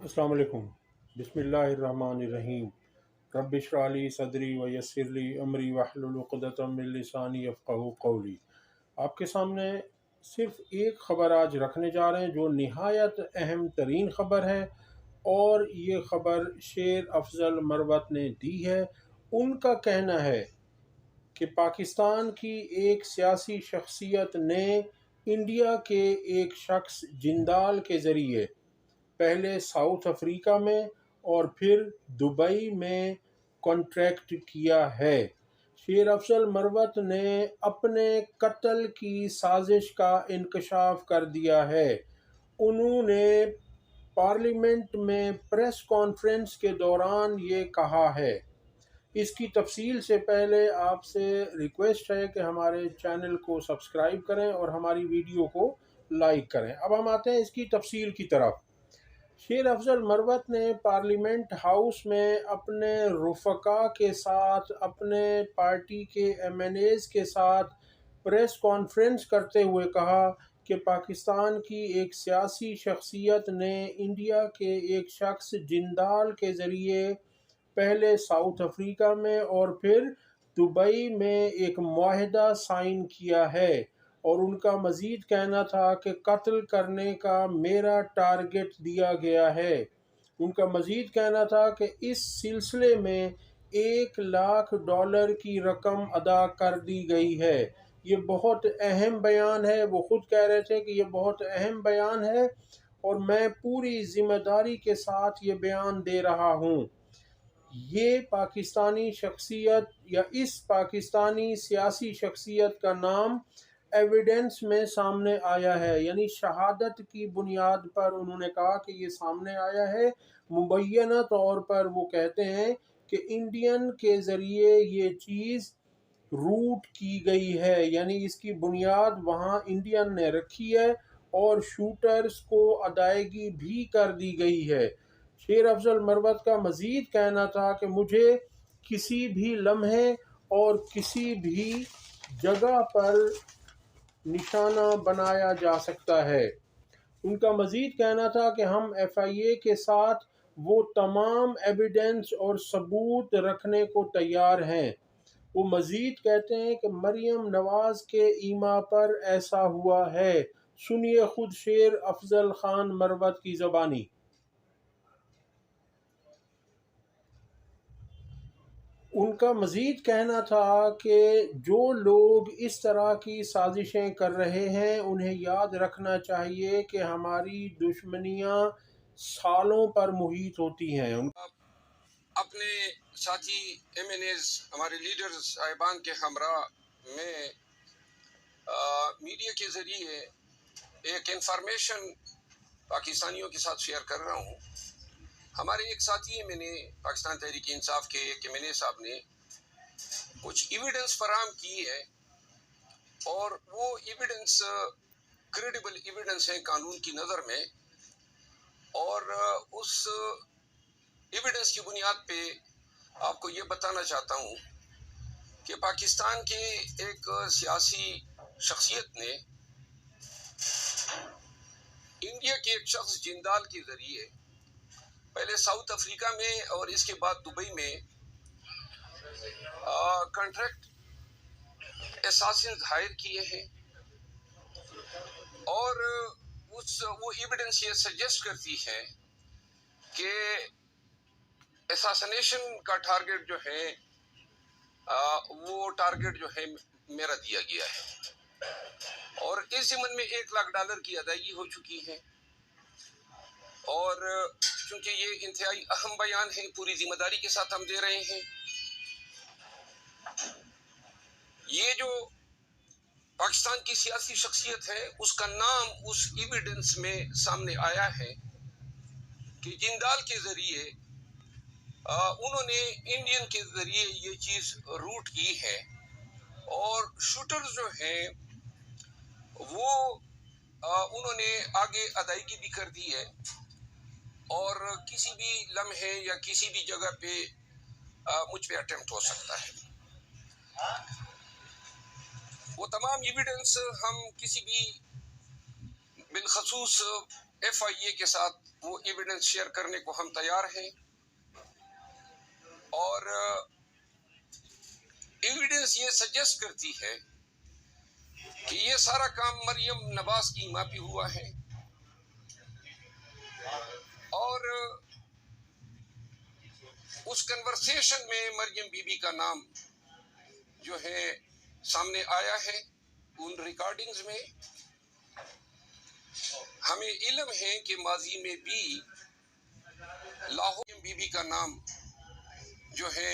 अस्सलाम वालेकुम। बिस्मिल्लाहिर्रहमानिर्रहीम। रब्बि इश्रह ली सदरी व यस्सिर ली अमरी वहलुल उक़दतम मिन लिसानी यफ़क़हू क़ौली। आपके सामने सिर्फ़ एक ख़बर आज रखने जा रहे हैं जो निहायत अहम तरीन ख़बर है, और ये ख़बर शेर अफ़ज़ल मरवत ने दी है। उनका कहना है कि पाकिस्तान की एक सियासी शख्सियत ने इंडिया के एक शख्स जिंदाल के ज़रिए पहले साउथ अफ्रीका में और फिर दुबई में कॉन्ट्रैक्ट किया है। शेर अफजल मरवत ने अपने कत्ल की साजिश का इंकशाफ कर दिया है। उन्होंने पार्लियामेंट में प्रेस कॉन्फ्रेंस के दौरान ये कहा है। इसकी तफसील से पहले आपसे रिक्वेस्ट है कि हमारे चैनल को सब्सक्राइब करें और हमारी वीडियो को लाइक करें। अब हम आते हैं इसकी तफसील की तरफ। शेर अफजल मरवत ने पार्लियामेंट हाउस में अपने रुफ़का के साथ, अपने पार्टी के MNAs के साथ प्रेस कॉन्फ्रेंस करते हुए कहा कि पाकिस्तान की एक सियासी शख्सियत ने इंडिया के एक शख्स जिंदाल के ज़रिए पहले साउथ अफ्रीका में और फिर दुबई में एक मुआहदा साइन किया है। और उनका मज़ीद कहना था कि कत्ल करने का मेरा टारगेट दिया गया है। उनका मज़ीद कहना था कि इस सिलसिले में $1,00,000 की रकम अदा कर दी गई है। ये बहुत अहम बयान है। वो ख़ुद कह रहे थे कि ये बहुत अहम बयान है और मैं पूरी ज़िम्मेदारी के साथ ये बयान दे रहा हूँ। ये पाकिस्तानी शख्सियत या इस पाकिस्तानी सियासी शख्सियत का नाम एविडेंस में सामने आया है, यानी शहादत की बुनियाद पर उन्होंने कहा कि ये सामने आया है। मुबैना तौर पर वो कहते हैं कि इंडियन के ज़रिए ये चीज़ रूट की गई है, यानी इसकी बुनियाद वहाँ इंडियन ने रखी है और शूटर्स को अदायगी भी कर दी गई है। शेर अफजल मरवत का मज़ीद कहना था कि मुझे किसी भी लम्हे और किसी भी जगह पर निशाना बनाया जा सकता है। उनका मज़ीद कहना था कि हम FIA के साथ वो तमाम एविडेंस और सबूत रखने को तैयार हैं। वो मज़ीद कहते हैं कि मरियम नवाज के ईमा पर ऐसा हुआ है। सुनिए खुद शेर अफजल खान मरवत की ज़बानी। उनका मज़ीद कहना था कि जो लोग इस तरह की साजिशें कर रहे हैं उन्हें याद रखना चाहिए कि हमारी दुश्मनियां सालों पर मुहित होती हैं। अपने साथी MNAs, हमारे लीडर्स साहिबान के हमरा में मीडिया के ज़रिए एक इंफॉर्मेशन पाकिस्तानियों के साथ शेयर कर रहा हूँ। हमारे एक साथी MNA पाकिस्तान तहरीक इंसाफ के एक MNA साहब ने कुछ एविडेंस फराहम की है और वो एविडेंस क्रेडिबल एविडेंस है कानून की नज़र में, और उस एविडेंस की बुनियाद पे आपको ये बताना चाहता हूँ कि पाकिस्तान के एक सियासी शख्सियत ने इंडिया के एक शख्स जिंदाल के ज़रिए पहले साउथ अफ्रीका में और इसके बाद दुबई में कॉन्ट्रैक्ट एसासिन्स हायर किए हैं, और वो एविडेंस ये सजेस्ट करती है कि एसासिनेशन का टारगेट जो है वो टारगेट जो है मेरा दिया गया है, और इस ज़िमन में $1,00,000 की अदायगी हो चुकी है। और चूंकि ये इंतहाई अहम बयान है, पूरी जिम्मेदारी के साथ हम दे रहे हैं। ये जो पाकिस्तान की सियासी शख्सियत है उसका नाम उस एविडेंस में सामने आया है कि जिंदाल के ज़रिए उन्होंने इंडियन के ज़रिए ये चीज़ रूट की है, और शूटर जो हैं वो उन्होंने आगे अदायगी भी कर दी है, और किसी भी लम्हे या किसी भी जगह पे मुझ पे अटेम्प्ट हो सकता है। वो तमाम एविडेंस हम किसी भी बिलखसूस FIA के साथ وہ ایویڈنس شیئر کرنے کو ہم تیار ہیں، اور ایویڈنس یہ سجیسٹ کرتی ہے کہ یہ سارا کام مریم نواز کی ماں پہ ہوا ہے، اور اس کنورسیشن میں مریم بی بی کا نام جو ہے سامنے آیا ہے ان ریکارڈنگز میں۔ ہمیں علم ہے کہ ماضی میں بھی لاہور بی بی کا نام جو ہے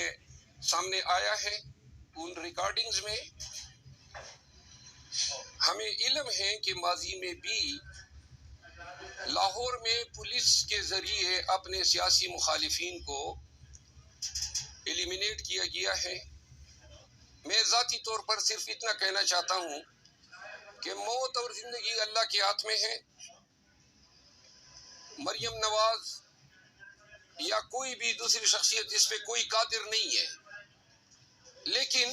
سامنے آیا ہے ان ریکارڈنگز میں۔ ہمیں علم ہے کہ ماضی میں بھی لاہور میں پولیس کے ذریعے اپنے سیاسی مخالفین کو ایلیمینیٹ کیا گیا ہے۔ میں ذاتی طور پر صرف اتنا کہنا چاہتا ہوں کہ موت اور زندگی اللہ کے ہاتھ میں ہے۔ مریم نواز یا کوئی بھی دوسری شخصیت اس پہ کوئی قادر نہیں ہے، لیکن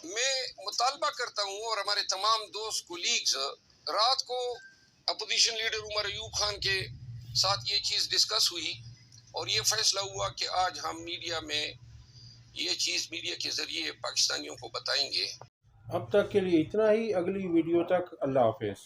میں مطالبہ کرتا ہوں، اور ہمارے تمام دوست کولیگز، رات کو اپوزیشن لیڈر عمر ایوب خان کے ساتھ یہ چیز ڈسکس ہوئی اور یہ فیصلہ ہوا کہ آج ہم میڈیا میں یہ چیز میڈیا کے ذریعے پاکستانیوں کو بتائیں گے۔ اب تک کے لیے اتنا ہی، اگلی ویڈیو تک اللہ حافظ۔